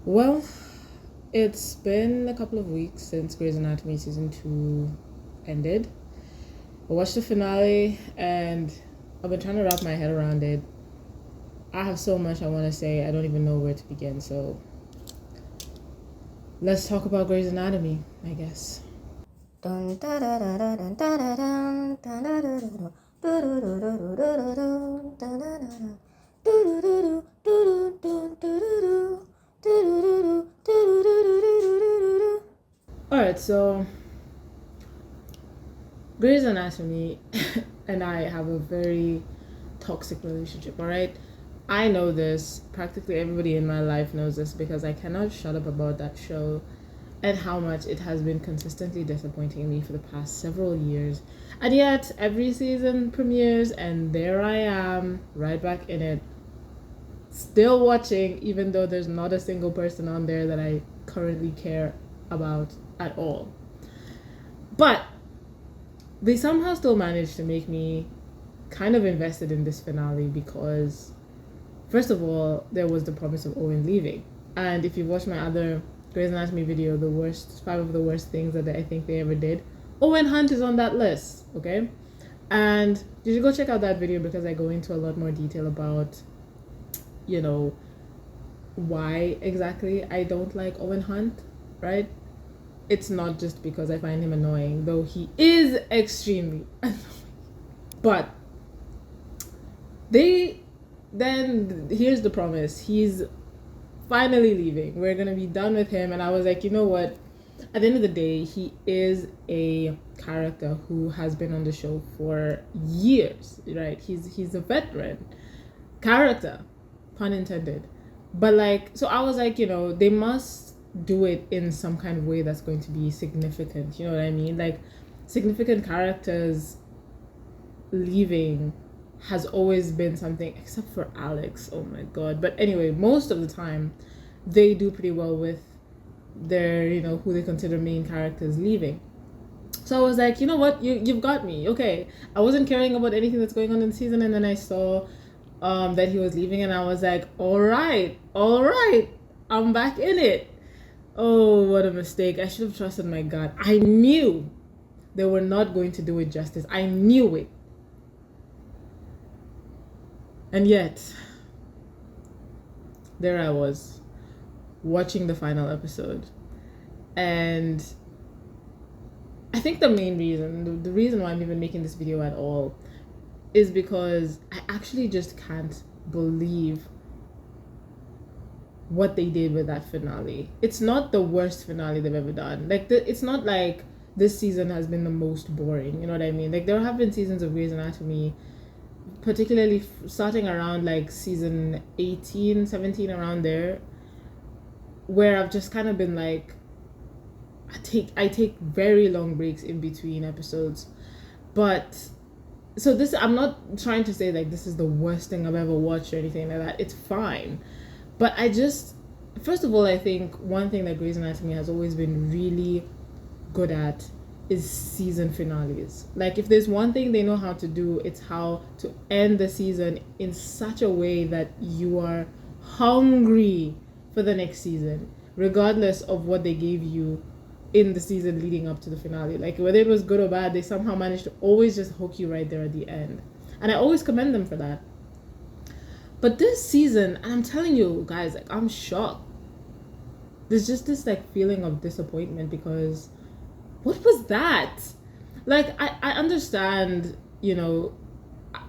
Well, it's been a couple of weeks since Grey's Anatomy season 2 ended. I watched the finale and I've been trying to wrap my head around it. I have so much I want to say, I don't even know where to begin, so let's talk about Grey's Anatomy, I guess. Alright, so Grey's Anatomy and I have a very toxic relationship, alright? I know this. Practically everybody in my life knows this because I cannot shut up about that show and how much it has been consistently disappointing me for the past several years. And yet, every season premieres, and there I am, right back in it, still watching, even though there's not a single person on there that I currently care about at all. But they somehow still managed to make me kind of invested in this finale because, first of all, there was the promise of Owen leaving. And if you watch my other Grey's Anatomy video, the worst, 5 of the worst things that I think they ever did, Owen Hunt is on that list, okay? And you should go check out that video because I go into a lot more detail about, why exactly I don't like Owen Hunt, right? It's not just because I find him annoying, though he is extremely annoying. But here's the promise. He's finally leaving. We're gonna be done with him. And I was like, you know what? At the end of the day, he is a character who has been on the show for years, right? He's a veteran character, pun intended. But so I was like, they must do it in some kind of way that's going to be significant. You know what I mean? Like, significant characters leaving has always been something, except for Alex. Oh my god. But anyway, most of the time, they do pretty well with their, who they consider main characters leaving. So I was like, you know what? You've got me. Okay. I wasn't caring about anything that's going on in the season, and then I saw that he was leaving, and I was like, all right, I'm back in it. Oh, what a mistake. I should have trusted my gut. I knew they were not going to do it justice. I knew it. And yet, there I was, watching the final episode. And I think the main reason, the reason why I'm even making this video at all, is because I actually just can't believe what they did with that finale. It's not the worst finale they've ever done. It's not like this season has been the most boring. You know what I mean? Like, there have been seasons of Grey's Anatomy, particularly starting around like season 18, 17, around there, where I've just kind of been like, I take very long breaks in between episodes. But so this, I'm not trying to say like this is the worst thing I've ever watched or anything like that. It's fine. But first of all, I think one thing that Grey's Anatomy has always been really good at is season finales. Like, if there's one thing they know how to do, it's how to end the season in such a way that you are hungry for the next season, regardless of what they gave you in the season leading up to the finale. Like, whether it was good or bad, they somehow managed to always just hook you right there at the end. And I always commend them for that. But this season, and I'm telling you guys, like, I'm shocked. There's just this like feeling of disappointment because what was that? Like, I understand,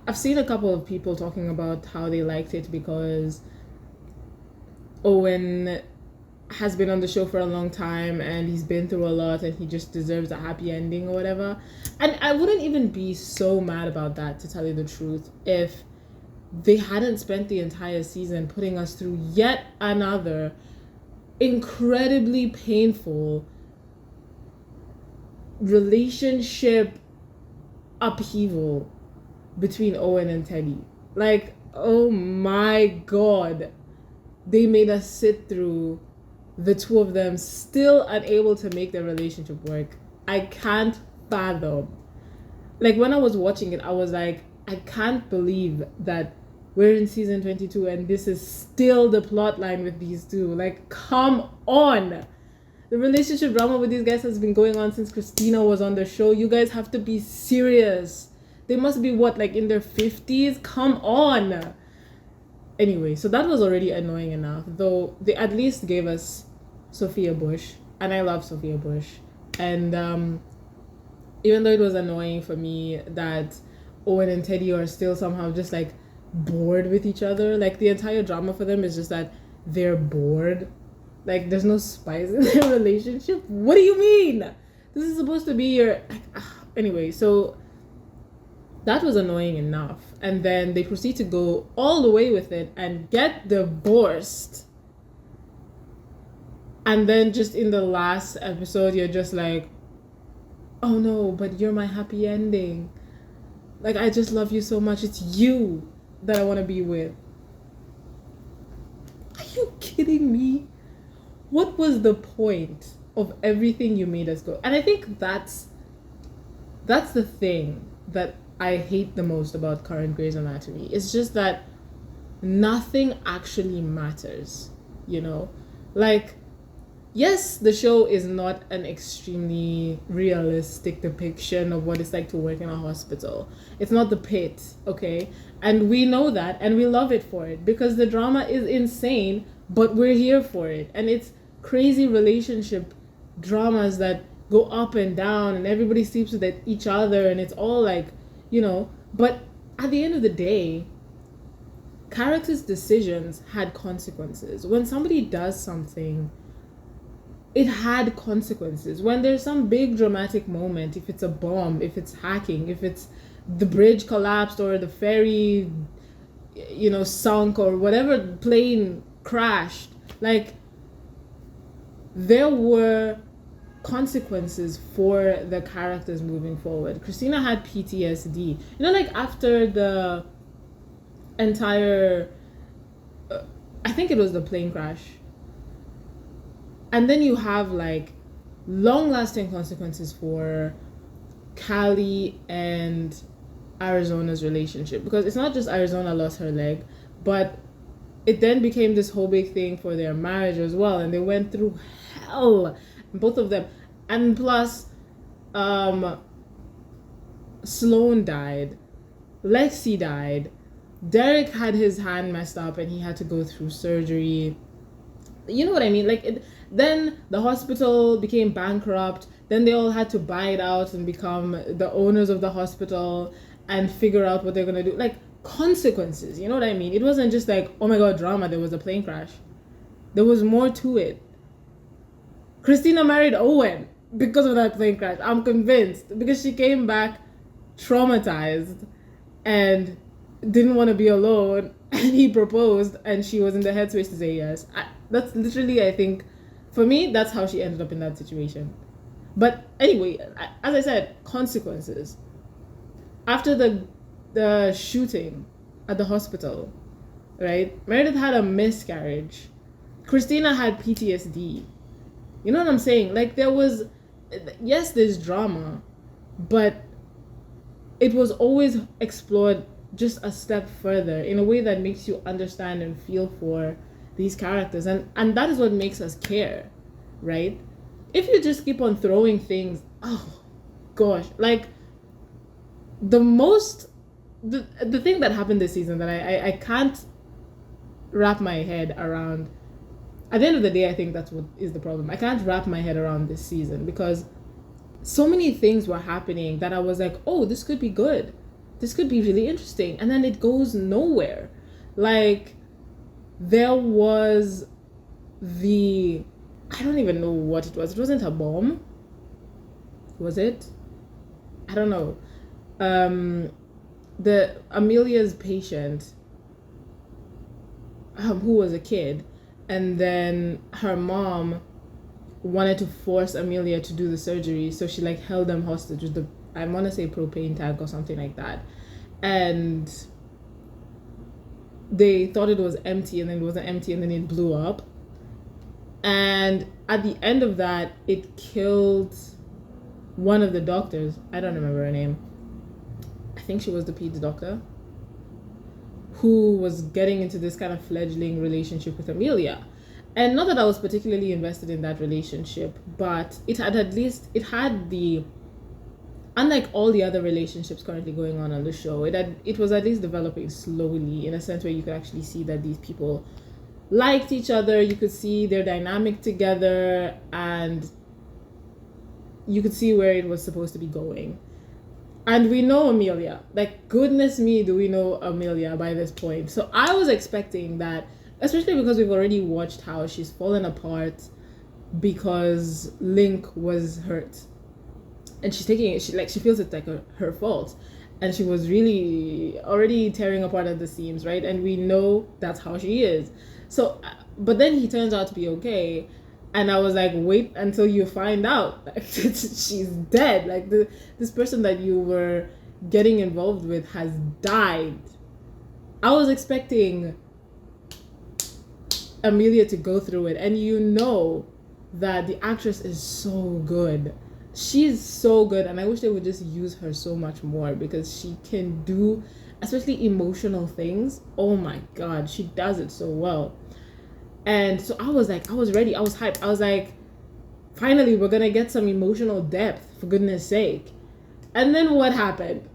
I've seen a couple of people talking about how they liked it because Owen has been on the show for a long time and he's been through a lot and he just deserves a happy ending or whatever. And I wouldn't even be so mad about that, to tell you the truth, if they hadn't spent the entire season putting us through yet another incredibly painful relationship upheaval between Owen and Teddy. Like, oh my god, they made us sit through the two of them still unable to make their relationship work. I can't fathom. Like, when I was watching it, I was like, I can't believe that we're in season 22 and this is still the plot line with these two. Like, come on. The relationship drama with these guys has been going on since Christina was on the show. You guys have to be serious. They must be what, like in their 50s? Come on. Anyway, so that was already annoying enough, though they at least gave us Sophia Bush, and I love Sophia Bush. And even though it was annoying for me that Owen and Teddy are still somehow just like bored with each other, like the entire drama for them is just that they're bored. Like, there's no spice in their relationship. What do you mean? This is supposed to be your... Anyway, so that was annoying enough. And then they proceed to go all the way with it and get divorced. And then just in the last episode, you're just like, oh no, but you're my happy ending. Like, I just love you so much. It's you that I want to be with. Are you kidding me? What was the point of everything you made us go? And I think that's the thing that I hate the most about current Grey's Anatomy. It's just that nothing actually matters, you know? Like, yes, the show is not an extremely realistic depiction of what it's like to work in a hospital. It's not The Pit, okay? And we know that, and we love it for it, because the drama is insane, but we're here for it. And it's crazy relationship dramas that go up and down, and everybody sleeps with each other, and it's all like, you know. But at the end of the day, characters' decisions had consequences. When somebody does something, it had consequences. When there's some big dramatic moment, if it's a bomb, if it's hacking, if it's the bridge collapsed or the ferry, you know, sunk, or whatever plane crashed, like, there were consequences for the characters moving forward. Christina had PTSD. You know, like, after the entire, I think it was the plane crash. And then you have, like, long-lasting consequences for Callie and Arizona's relationship. Because it's not just Arizona lost her leg, but it then became this whole big thing for their marriage as well. And they went through hell, both of them. And plus, Sloane died. Lexi died. Derek had his hand messed up and he had to go through surgery. You know what I mean? Like, then the hospital became bankrupt. Then they all had to buy it out and become the owners of the hospital and figure out what they're going to do. Like, consequences, you know what I mean? It wasn't just like, oh my god, drama, there was a plane crash. There was more to it. Christina married Owen because of that plane crash. I'm convinced. Because she came back traumatized and didn't want to be alone, and he proposed and she was in the headspace to say yes. That's literally, I think, for me, that's how she ended up in that situation. But anyway, as I said, consequences. After the shooting at the hospital, right? Meredith had a miscarriage. Christina had PTSD. You know what I'm saying? Like, there was, yes, there's drama, but it was always explored just a step further in a way that makes you understand and feel for these characters. And that is what makes us care, right? If you just keep on throwing things, oh gosh, like, the thing that happened this season that I can't wrap my head around. At the end of the day, I think that's what is the problem. I can't wrap my head around this season because so many things were happening that I was like, oh, this could be good. This could be really interesting. And then it goes nowhere. Like, there was I don't even know what it was. It wasn't a bomb. Was it? I don't know. The Amelia's patient, who was a kid, and then her mom wanted to force Amelia to do the surgery, so she like held them hostage with the, I want to say, propane tank or something like that, and they thought it was empty, and then it wasn't empty, and then it blew up. And at the end of that, it killed one of the doctors. I don't remember her name. I think she was the peds doctor who was getting into this kind of fledgling relationship with Amelia. And not that I was particularly invested in that relationship, but it had the, unlike all the other relationships currently going on the show, it was at least developing slowly, in a sense where you could actually see that these people liked each other. You could see their dynamic together, and you could see where it was supposed to be going. And we know Amelia. Like, goodness me, do we know Amelia by this point. So I was expecting that, especially because we've already watched how she's fallen apart because Link was hurt. And she's taking it, she feels it's like her fault. And she was really already tearing apart at the seams, right? And we know that's how she is. So, but then he turns out to be okay. And I was like, wait until you find out. Like, she's dead. Like, this person that you were getting involved with has died. I was expecting Amelia to go through it. And you know that the actress is so good. She's so good. And I wish they would just use her so much more, because she can do, especially emotional things. Oh my God, she does it so well. And so I was ready. I was hyped. I was like, finally, we're going to get some emotional depth, for goodness sake. And then what happened?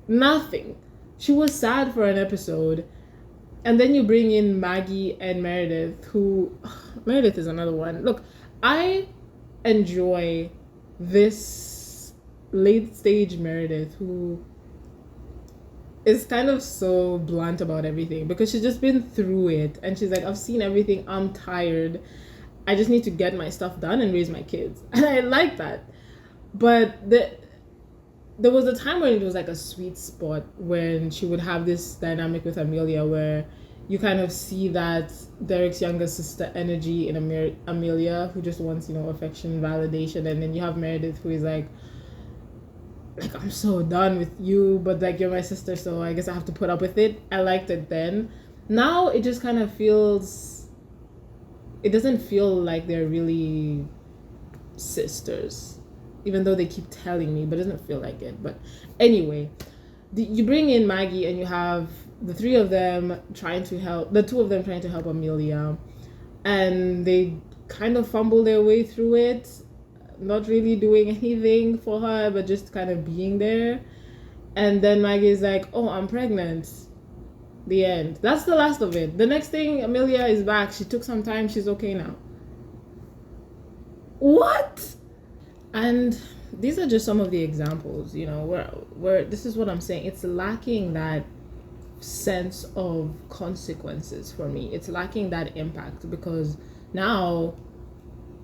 Nothing. She was sad for an episode. And then you bring in Maggie and Meredith, who... Meredith is another one. Look, I enjoy this late stage Meredith who is kind of so blunt about everything, because she's just been through it, and she's like, I've seen everything, I'm tired, I just need to get my stuff done and raise my kids. And I like that. But there was a time when it was like a sweet spot, when she would have this dynamic with Amelia, where you kind of see that Derek's younger sister energy in Amelia, who just wants, affection, validation. And then you have Meredith, who is like, I'm so done with you, but like, you're my sister, so I guess I have to put up with it. I liked it then. Now it just kind of feels, it doesn't feel like they're really sisters, even though they keep telling me, but it doesn't feel like it. But anyway, you bring in Maggie, and you have the three of them trying to help, the two of them trying to help Amelia, and they kind of fumble their way through it, not really doing anything for her, but just kind of being there. And then Maggie's like, oh, I'm pregnant. The end. That's the last of it. The next thing, Amelia is back. She took some time. She's okay now. What? And these are just some of the examples, where this is what I'm saying. It's lacking that sense of consequences for me. It's lacking that impact, because now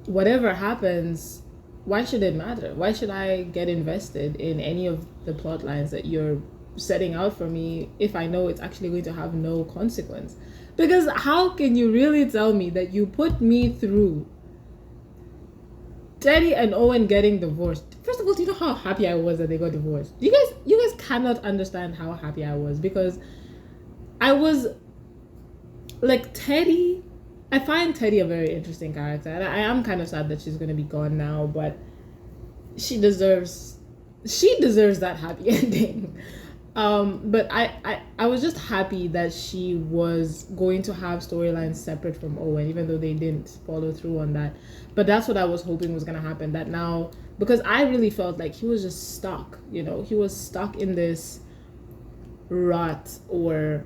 whatever happens, why should it matter? Why should I get invested in any of the plot lines that you're setting out for me if I know it's actually going to have no consequence? Because how can you really tell me that you put me through Teddy and Owen getting divorced? First of all, do you know how happy I was that they got divorced? You guys cannot understand how happy I was, because I was like, Teddy, I find Teddy a very interesting character, and I am kind of sad that she's going to be gone now, but she deserves that happy ending. But I was just happy that she was going to have storylines separate from Owen, even though they didn't follow through on that. But that's what I was hoping was going to happen, that now, because I really felt like he was just stuck, he was stuck in this rut, or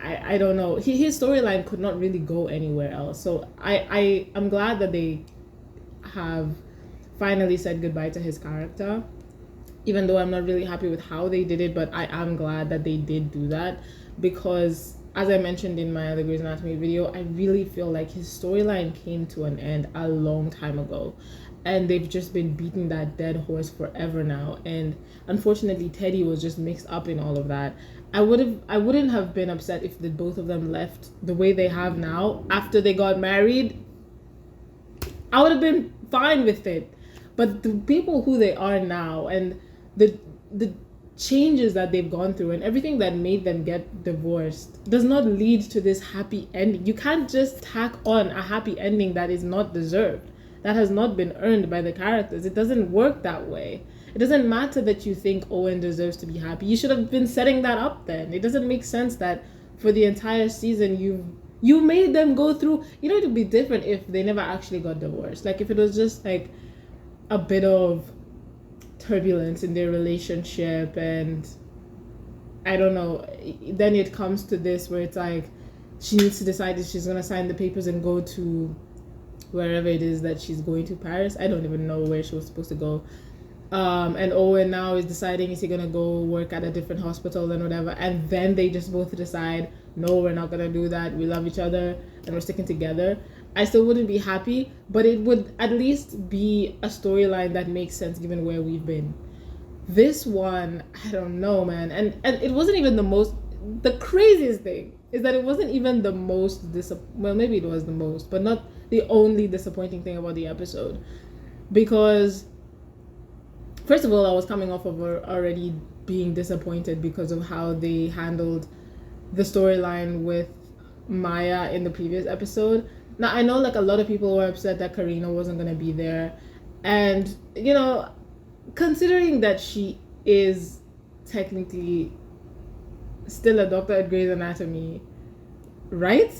I don't know. His storyline could not really go anywhere else. So I'm glad that they have finally said goodbye to his character, even though I'm not really happy with how they did it. But I am glad that they did do that, because as I mentioned in my other Grey's Anatomy video, I really feel like his storyline came to an end a long time ago, and they've just been beating that dead horse forever now. And unfortunately, Teddy was just mixed up in all of that. I wouldn't have been upset if the both of them left the way they have now after they got married. I would have been fine with it. But the people who they are now, and the changes that they've gone through, and everything that made them get divorced, does not lead to this happy ending. You can't just tack on a happy ending that is not deserved. that has not been earned by the characters. It doesn't work that way. It doesn't matter that you think Owen deserves to be happy. You should have been setting that up then. It doesn't make sense that for the entire season you made them go through. You know, it would be different if they never actually got divorced. Like if it was just like a bit of turbulence in their relationship, and I don't know, then it comes to this where it's like she needs to decide if she's gonna sign the papers and go to wherever it is that she's going to, Paris. I don't even know where she was supposed to go. And Owen now is deciding, is he gonna go work at a different hospital and whatever, and then they just both decide, no, we're not gonna do that, we love each other and we're sticking together. I still wouldn't be happy, but it would at least be a storyline that makes sense given where we've been. This one, I don't know, man. And it wasn't even the craziest thing is that it wasn't even the most well, maybe it was the most, but not the only disappointing thing about the episode. Because first of all, I was coming off of already being disappointed because of how they handled the storyline with Maya in the previous episode. Now, I know like a lot of people were upset that Karina wasn't going to be there. And, you know, considering that she is technically still a doctor at Grey's Anatomy, right?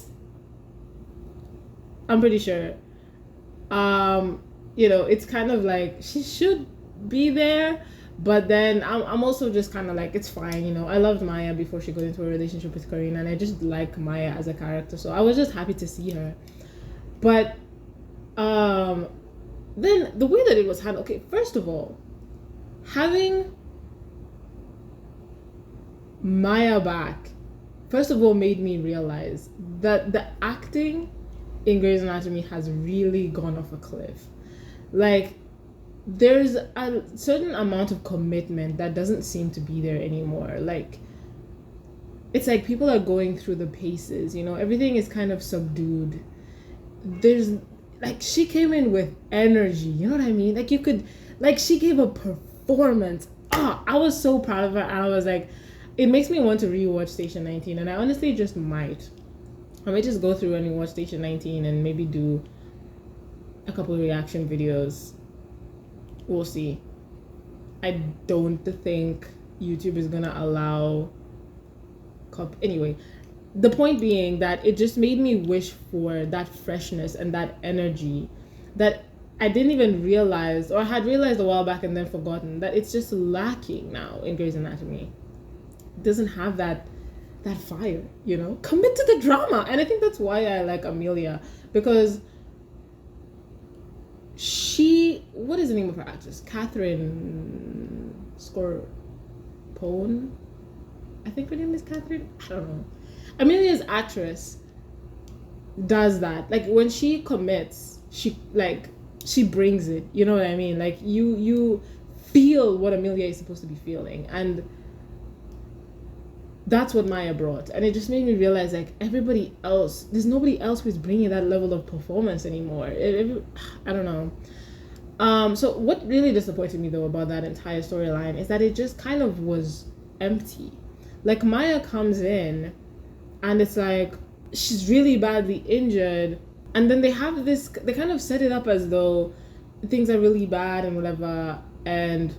I'm pretty sure. You know, it's kind of like she should be there, but then I'm also just kind of like, it's fine, you know. I loved Maya before she got into a relationship with Karina, and I just like Maya as a character, so I was just happy to see her. But then the way that it was handled, okay, first of all, having Maya back, first of all, made me realize that the acting in Grey's Anatomy has really gone off a cliff. Like, there's a certain amount of commitment that doesn't seem to be there anymore. Like, it's like people are going through the paces, you know, everything is kind of subdued. There's, like, she came in with energy, you know what I mean? Like, you could, like, she gave a performance. I was so proud of her, and I was like, it makes me want to rewatch Station 19, and I honestly just might. I might just go through and watch Station 19 and maybe do a couple of reaction videos. We'll see. I don't think YouTube is gonna allow anyway, the point being that it just made me wish for that freshness and that energy that I didn't even realize, or I had realized a while back and then forgotten, that it's just lacking now in Grey's Anatomy. It doesn't have that fire, you know? Commit to the drama. And I think that's why I like Amelia, because what is the name of her actress? Catherine Scorpone? I think her name is Catherine. I don't know. Amelia's actress does that. Like, when she commits, she brings it. You know what I mean? Like, you feel what Amelia is supposed to be feeling. And that's what Maya brought. And it just made me realize, like, everybody else, there's nobody else who's bringing that level of performance anymore. I don't know. So what really disappointed me, though, about that entire storyline is that it just kind of was empty. Like, Maya comes in and it's like she's really badly injured, and then they kind of set it up as though things are really bad and whatever, and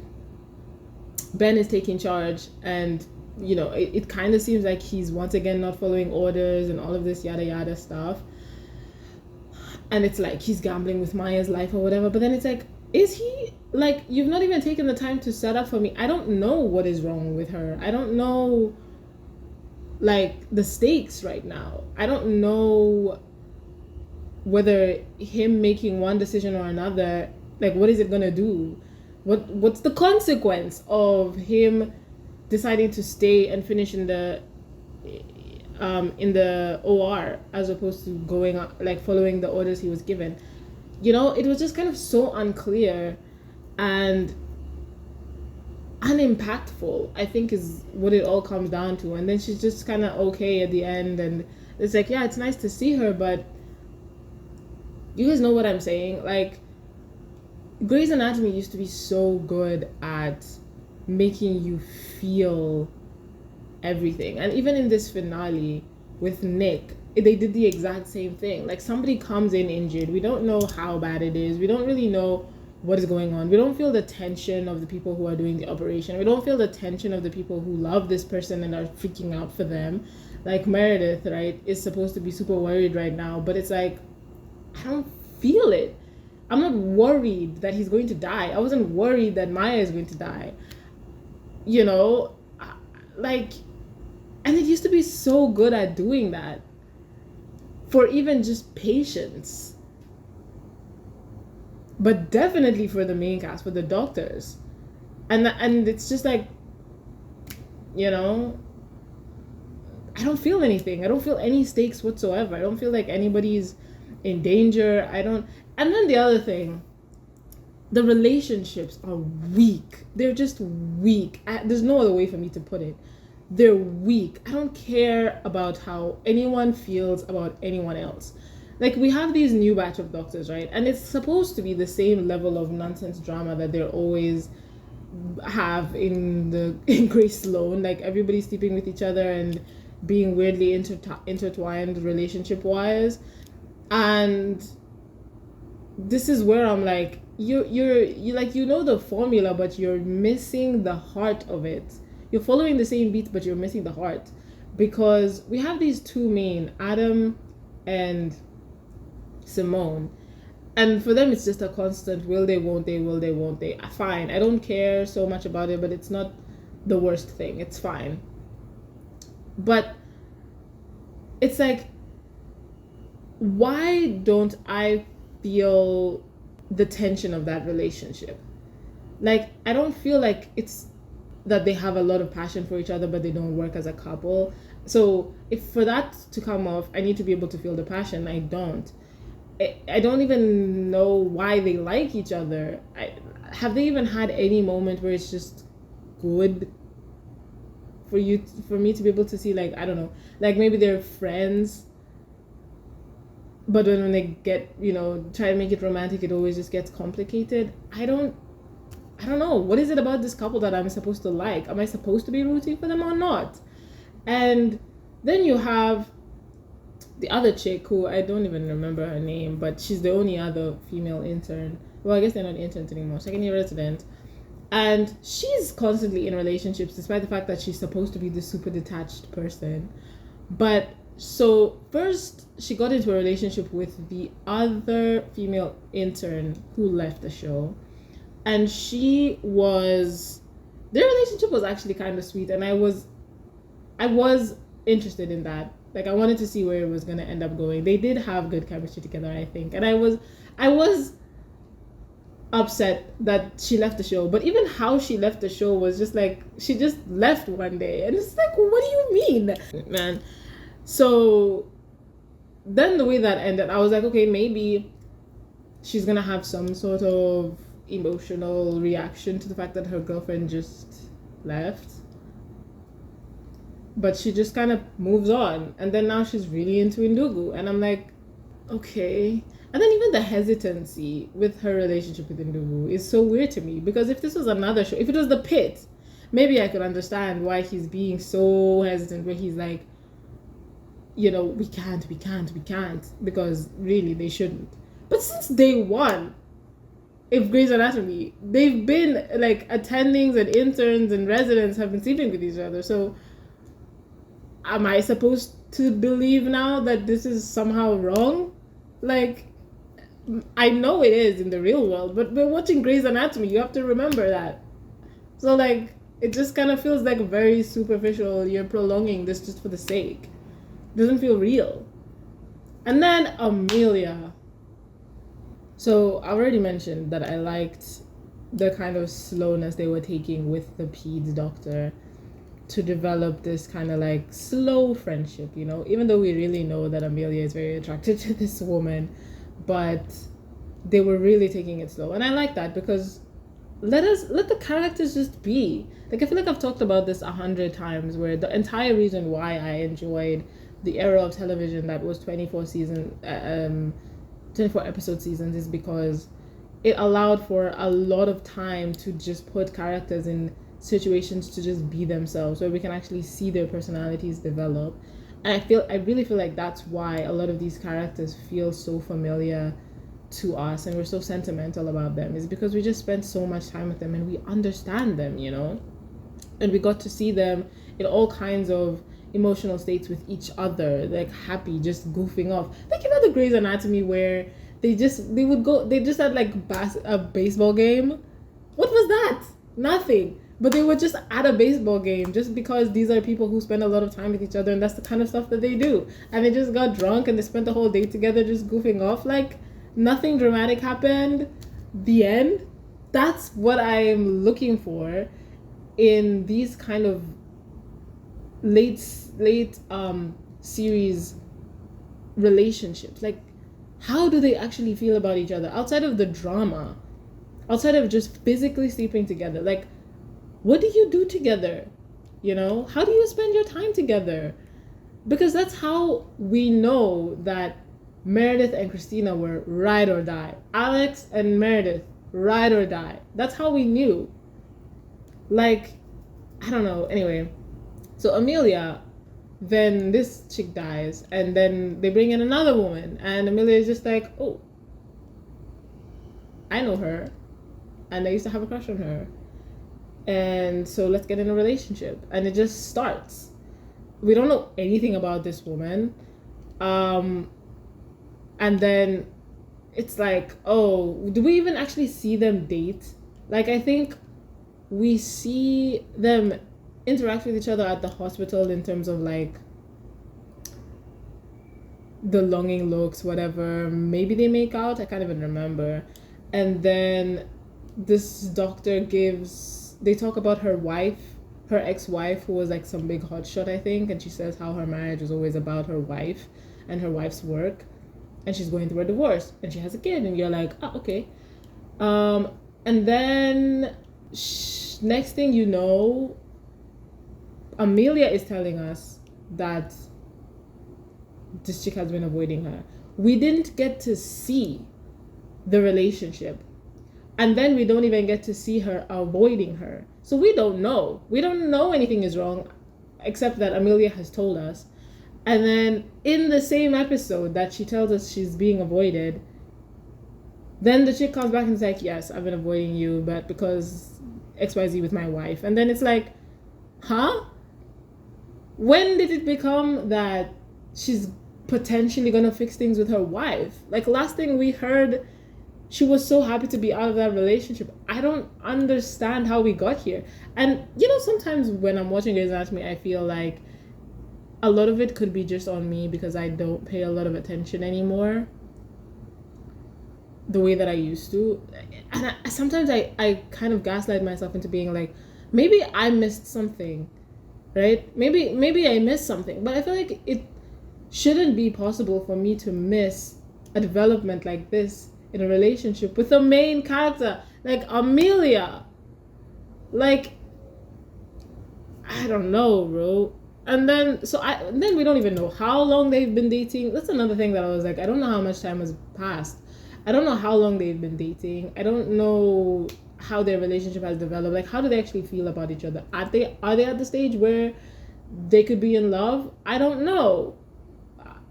Ben is taking charge, and you know, it kind of seems like he's once again not following orders and all of this yada yada stuff, and it's like he's gambling with Maya's life or whatever. But then it's like, is he, like, you've not even taken the time to set up for me. I don't know what is wrong with her. I don't know, like, the stakes right now. I don't know whether him making one decision or another, like, what is it gonna do? What's the consequence of him deciding to stay and finish in the OR as opposed to going, like, following the orders he was given? You know, it was just kind of so unclear and unimpactful, I think, is what it all comes down to. And then she's just kind of okay at the end, and it's like, yeah, it's nice to see her, but you guys know what I'm saying? Like, Grey's Anatomy used to be so good at making you feel everything. And even in this finale with Nick, they did the exact same thing. Like, somebody comes in injured, we don't know how bad it is, we don't really know what is going on, we don't feel the tension of the people who are doing the operation, we don't feel the tension of the people who love this person and are freaking out for them. Like Meredith, right, is supposed to be super worried right now, but it's like, I don't feel it. I'm not worried that he's going to die. I wasn't worried that Maya is going to die. You know, like, and it used to be so good at doing that for even just patients. But definitely for the main cast, for the doctors. And it's just like, you know, I don't feel anything. I don't feel any stakes whatsoever. I don't feel like anybody's in danger. And then the other thing, the relationships are weak. They're just weak. There's no other way for me to put it. They're weak. I don't care about how anyone feels about anyone else. Like, we have these new batch of doctors, right? And it's supposed to be the same level of nonsense drama that they're always have in Grace Sloan. Like, everybody sleeping with each other and being weirdly intertwined relationship wise. And this is where I'm like, you're like, you know the formula, but you're missing the heart of it. You're following the same beat, but you're missing the heart. Because we have these two main, Adam and Simone, and for them it's just a constant will they, won't they, will they, won't they. Fine, I don't care so much about it, but it's not the worst thing. It's fine. But it's like, why don't I feel the tension of that relationship? Like, I don't feel like it's that they have a lot of passion for each other, but they don't work as a couple. So if for that to come off, I need to be able to feel the passion. I don't. I don't even know why they like each other. Have they even had any moment where it's just good for me to be able to see, like, I don't know, like maybe they're friends, but when they get, you know, try to make it romantic, it always just gets complicated. I don't know. What is it about this couple that I'm supposed to like? Am I supposed to be rooting for them or not? And then you have the other chick who I don't even remember her name, but she's the only other female intern. Well, I guess they're not interns anymore, second year resident. And she's constantly in relationships, despite the fact that she's supposed to be this super detached person. But so first she got into a relationship with the other female intern who left the show. And their relationship was actually kind of sweet. And I was interested in that. Like, I wanted to see where it was going to end up going. They did have good chemistry together, I think. And I was upset that she left the show. But even how she left the show was just like, she just left one day. And it's like, what do you mean? Man. So then the way that ended, I was like, okay, maybe she's going to have some sort of emotional reaction to the fact that her girlfriend just left. But she just kind of moves on. And then now she's really into Ndugu. And I'm like, okay. And then even the hesitancy with her relationship with Ndugu is so weird to me. Because if this was another show, if it was The Pit, maybe I could understand why he's being so hesitant, where he's like, you know, we can't. Because really, they shouldn't. But since day one, if Grey's Anatomy, they've been like attendings and interns and residents have been sleeping with each other. So am I supposed to believe now that this is somehow wrong? Like, I know it is in the real world, but we're watching Grey's Anatomy. You have to remember that. So, like, it just kind of feels like very superficial. You're prolonging this just for the sake. It doesn't feel real. And then Amelia. So, I already mentioned that I liked the kind of slowness they were taking with the peds doctor to develop this kind of like slow friendship, you know, even though we really know that Amelia is very attracted to this woman, but they were really taking it slow. And I like that, because let the characters just be. Like, I feel like I've talked about this 100 times, where the entire reason why I enjoyed the era of television that was 24 episode seasons is because it allowed for a lot of time to just put characters in situations to just be themselves, where we can actually see their personalities develop. And I really feel like that's why a lot of these characters feel so familiar to us and we're so sentimental about them, is because we just spent so much time with them and we understand them, you know? And we got to see them in all kinds of emotional states with each other, like happy, just goofing off. Like, you know, the Grey's Anatomy where they just had like a baseball game. What was that? Nothing. But they were just at a baseball game just because these are people who spend a lot of time with each other and that's the kind of stuff that they do. And they just got drunk and they spent the whole day together just goofing off. Like, nothing dramatic happened. The end. That's what I'm looking for in these kind of late series relationships. Like, how do they actually feel about each other outside of the drama, outside of just physically sleeping together? Like, what do you do together? You know, how do you spend your time together? Because that's how we know that Meredith and Christina were ride or die. Alex and Meredith, ride or die. That's how we knew. Like, I don't know. Anyway, so Amelia, then this chick dies, and then they bring in another woman, and Amelia is just like, oh, I know her, and I used to have a crush on her, and so let's get in a relationship. And it just starts. We don't know anything about this woman, and then it's like, oh, do we even actually see them date? Like, I think we see them interact with each other at the hospital in terms of like the longing looks, whatever. Maybe they make out, I can't even remember. And then this doctor they talk about her ex-wife, who was like some big hotshot, I think, and she says how her marriage was always about her wife and her wife's work, and she's going through a divorce and she has a kid, and you're like, oh, okay. And then next thing you know, Amelia is telling us that this chick has been avoiding her. We didn't get to see the relationship. And then we don't even get to see her avoiding her. So we don't know. We don't know anything is wrong, except that Amelia has told us. And then in the same episode that she tells us she's being avoided, then the chick comes back and is like, yes, I've been avoiding you, but because XYZ with my wife. And then it's like, huh? When did it become that she's potentially gonna fix things with her wife? Like, last thing we heard, she was so happy to be out of that relationship. I don't understand how we got here. And, you know, sometimes when I'm watching Grey's Anatomy, I feel like a lot of it could be just on me because I don't pay a lot of attention anymore the way that I used to. And sometimes I kind of gaslight myself into being like, maybe I missed something, right? Maybe I missed something. But I feel like it shouldn't be possible for me to miss a development like this in a relationship with the main character, like Amelia. Like, I don't know, bro. And then we don't even know how long they've been dating. That's another thing that I was like, I don't know how much time has passed. I don't know how long they've been dating. I don't know how their relationship has developed. Like, how do they actually feel about each other? Are they at the stage where they could be in love? I don't know.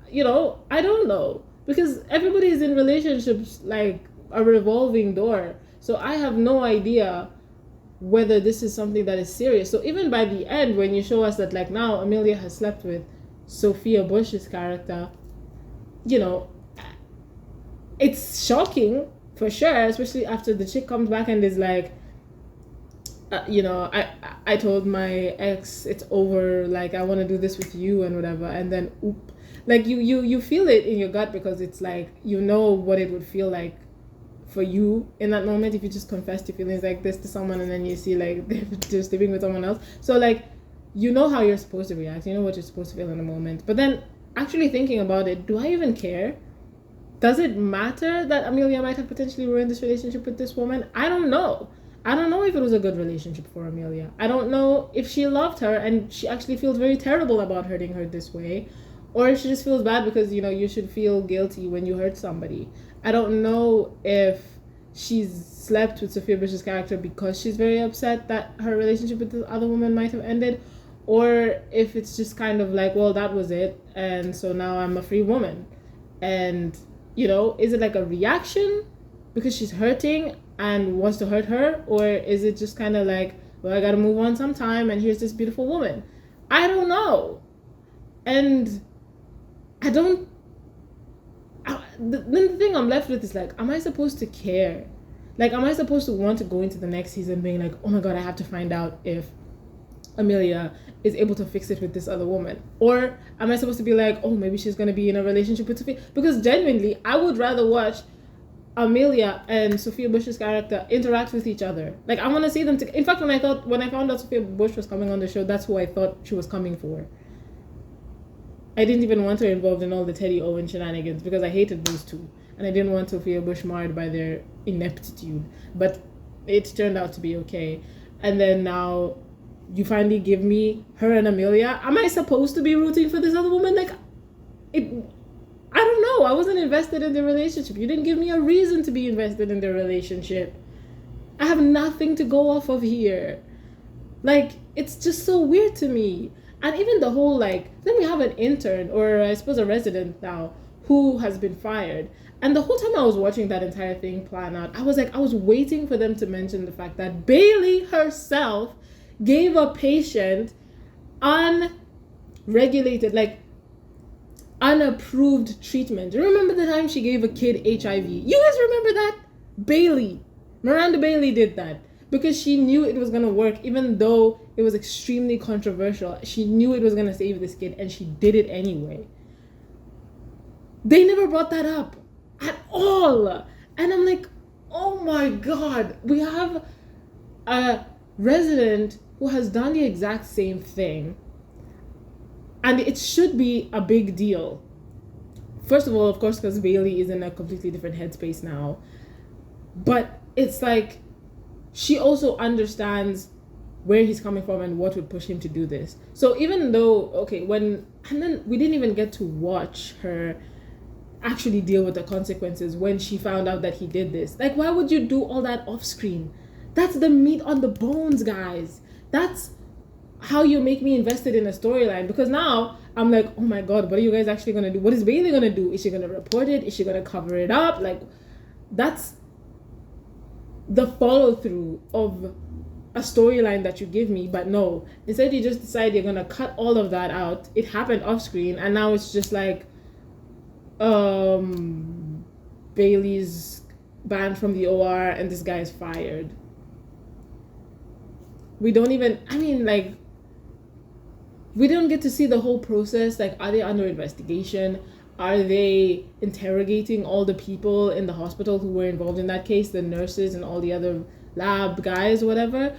You know, I don't know. Because everybody's in relationships like a revolving door. So I have no idea whether this is something that is serious. So even by the end, when you show us that like now Amelia has slept with Sophia Bush's character, you know, it's shocking for sure, especially after the chick comes back and is like, you know, I told my ex it's over, like I want to do this with you and whatever, and then oop, like you feel it in your gut because it's like, you know what it would feel like for you in that moment if you just confessed your feelings like this to someone and then you see like they're just living with someone else. So like, you know how you're supposed to react, you know what you're supposed to feel in the moment. But then actually thinking about it, do I even care? Does it matter that Amelia might have potentially ruined this relationship with this woman? I don't know. I don't know if it was a good relationship for Amelia. I don't know if she loved her and she actually feels very terrible about hurting her this way, or if she just feels bad because, you know, you should feel guilty when you hurt somebody. I don't know if she's slept with Sophia Bush's character because she's very upset that her relationship with the other woman might have ended, or if it's just kind of like, well, that was it, and so now I'm a free woman. And is it like a reaction because she's hurting and wants to hurt her, or is it just kind of like, well, I gotta move on sometime, and here's this beautiful woman? I don't know. And I don't then the thing I'm left with is like, am I supposed to care? Like, am I supposed to want to go into the next season being like, oh my god, I have to find out if Amelia is able to fix it with this other woman? Or am I supposed to be like, oh, maybe she's going to be in a relationship with Sophia? Because genuinely, I would rather watch Amelia and Sophia Bush's character interact with each other. Like, I want to see them in fact, when I found out Sophia Bush was coming on the show, that's who I thought she was coming for. I didn't even want her involved in all the Teddy Owen shenanigans because I hated those two. And I didn't want Sophia Bush marred by their ineptitude. But it turned out to be okay. And then now you finally give me her and Amelia. Am I supposed to be rooting for this other woman? Like, I don't know. I wasn't invested in the relationship. You didn't give me a reason to be invested in the relationship. I have nothing to go off of here. Like, it's just so weird to me. And even the whole, like, then we have an intern, or I suppose a resident now, who has been fired. And the whole time I was watching that entire thing plan out, I was waiting for them to mention the fact that Bailey herself gave a patient unregulated, like, unapproved treatment. Do you remember the time she gave a kid HIV? You guys remember that? Miranda Bailey did that. Because she knew it was going to work, even though it was extremely controversial. She knew it was going to save this kid, and she did it anyway. They never brought that up at all. And I'm like, oh my god. We have a resident who has done the exact same thing. And it should be a big deal. First of all, of course, because Bailey is in a completely different headspace now. But it's like, she also understands where he's coming from and what would push him to do this. So even though, and then we didn't even get to watch her actually deal with the consequences when she found out that he did this. Like, why would you do all that off screen? That's the meat on the bones, guys. That's how you make me invested in a storyline. Because now I'm like, oh my god, what are you guys actually going to do? What is Bailey going to do? Is she going to report it? Is she going to cover it up? Like, that's the follow-through of a storyline that you give me. But no, instead you just decide you're gonna cut all of that out. It happened off screen, and now it's just like Bailey's banned from the OR and this guy is fired. We don't get to see the whole process. Like, are they under investigation? Are they interrogating all the people in the hospital who were involved in that case, the nurses and all the other lab guys, whatever?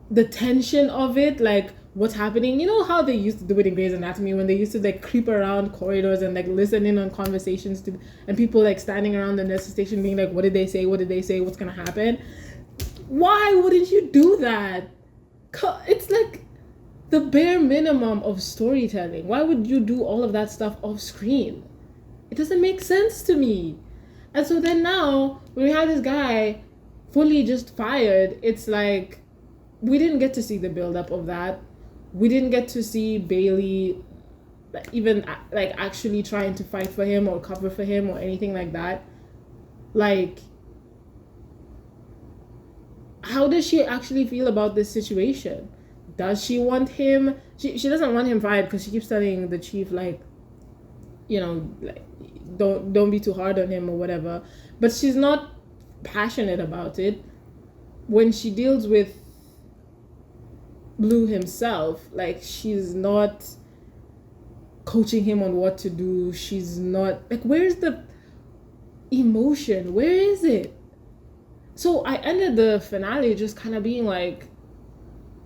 The tension of it, like, what's happening? You know how they used to do it in Grey's Anatomy, when they used to, like, creep around corridors and, like, listen in on conversations and people, like, standing around the nurse station being like, what did they say? What's gonna happen? Why wouldn't you do that? It's like the bare minimum of storytelling. Why would you do all of that stuff off screen? It doesn't make sense to me. And so then now, when we have this guy fully just fired, it's like, we didn't get to see the buildup of that. We didn't get to see Bailey even like actually trying to fight for him or cover for him or anything like that. Like, how does she actually feel about this situation? Does she want him? She doesn't want him fired because she keeps telling the chief, like, like, don't be too hard on him or whatever. But she's not passionate about it. When she deals with Blue himself, like, she's not coaching him on what to do. She's not, like, where's the emotion? Where is it? So I ended the finale just kind of being like,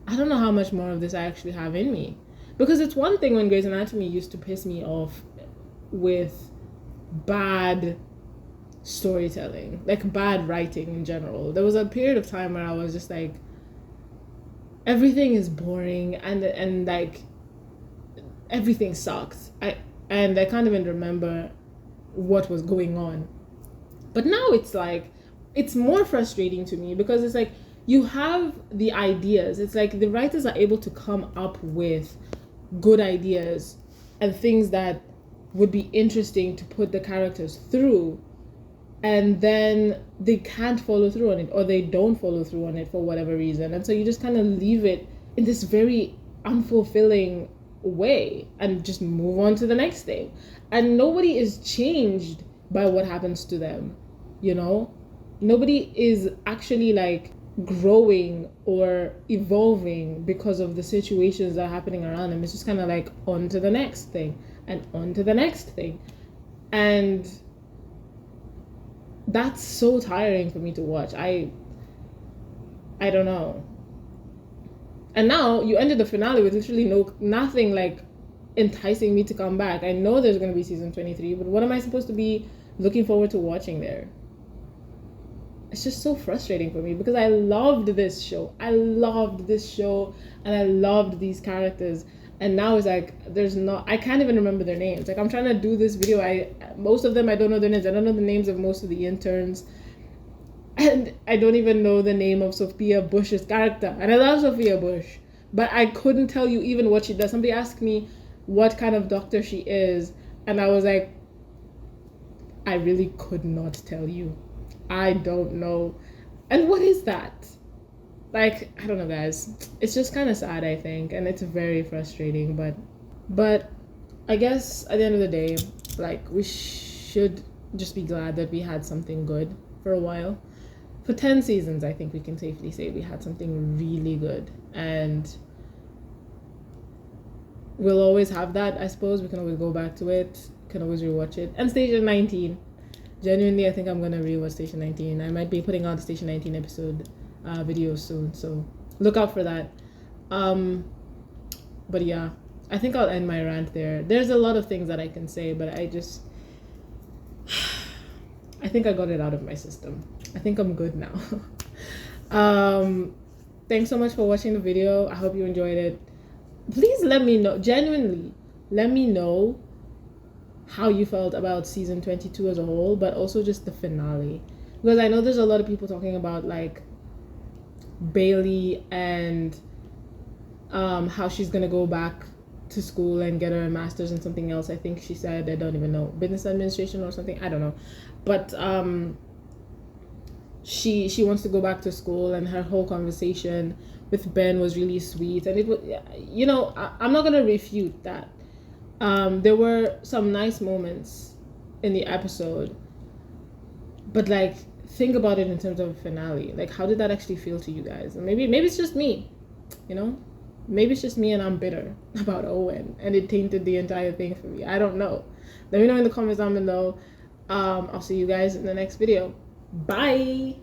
I don't know how much more of this I actually have in me. Because it's one thing when Grey's Anatomy used to piss me off with bad storytelling, like bad writing in general. There was a period of time where I was just like, everything is boring and like everything sucks. I can't even remember what was going on. But now it's like, it's more frustrating to me because it's like, you have the ideas. It's like the writers are able to come up with good ideas and things that would be interesting to put the characters through, and then they can't follow through on it, or they don't follow through on it for whatever reason, and so you just kind of leave it in this very unfulfilling way and just move on to the next thing. And nobody is changed by what happens to them, you know? Nobody is actually like growing or evolving because of the situations that are happening around them. It's just kind of like on to the next thing and on to the next thing. And that's so tiring for me to watch. I don't know. And now you ended the finale with literally nothing like enticing me to come back. I know there's going to be season 23, but what am I supposed to be looking forward to watching there? It's just so frustrating for me because I loved this show. I loved this show and I loved these characters. And now it's like I can't even remember their names. Like I'm trying to do this video. Most of them I don't know their names. I don't know the names of most of the interns. And I don't even know the name of Sophia Bush's character. And I love Sophia Bush. But I couldn't tell you even what she does. Somebody asked me what kind of doctor she is. And I was like, I really could not tell you. I don't know. And what is that? Like, I don't know, guys. It's just kind of sad, I think. And it's very frustrating. But I guess at the end of the day, like, we should just be glad that we had something good for a while. For 10 seasons, I think we can safely say we had something really good. And we'll always have that, I suppose. We can always go back to it. Can always rewatch it. And Station 19. Genuinely, I think I'm going to rewatch Station 19. I might be putting out the Station 19 episode video soon. So look out for that. But yeah, I think I'll end my rant there. There's a lot of things that I can say, but I think I got it out of my system. I think I'm good now. Thanks so much for watching the video. I hope you enjoyed it. Please let me know, genuinely, let me know how you felt about season 22 as a whole, but also just the finale. Because I know there's a lot of people talking about like Bailey and how she's gonna go back to school and get her master's in something else. I think she said, I don't even know, business administration or something, I don't know. But she wants to go back to school, and her whole conversation with Ben was really sweet. And it was, you know, I'm not gonna refute that. There were some nice moments in the episode, but like, think about it in terms of a finale. Like, how did that actually feel to you guys? And maybe it's just me, you know? Maybe it's just me and I'm bitter about Owen and it tainted the entire thing for me. I don't know. Let me know in the comments down below. I'll see you guys in the next video. Bye!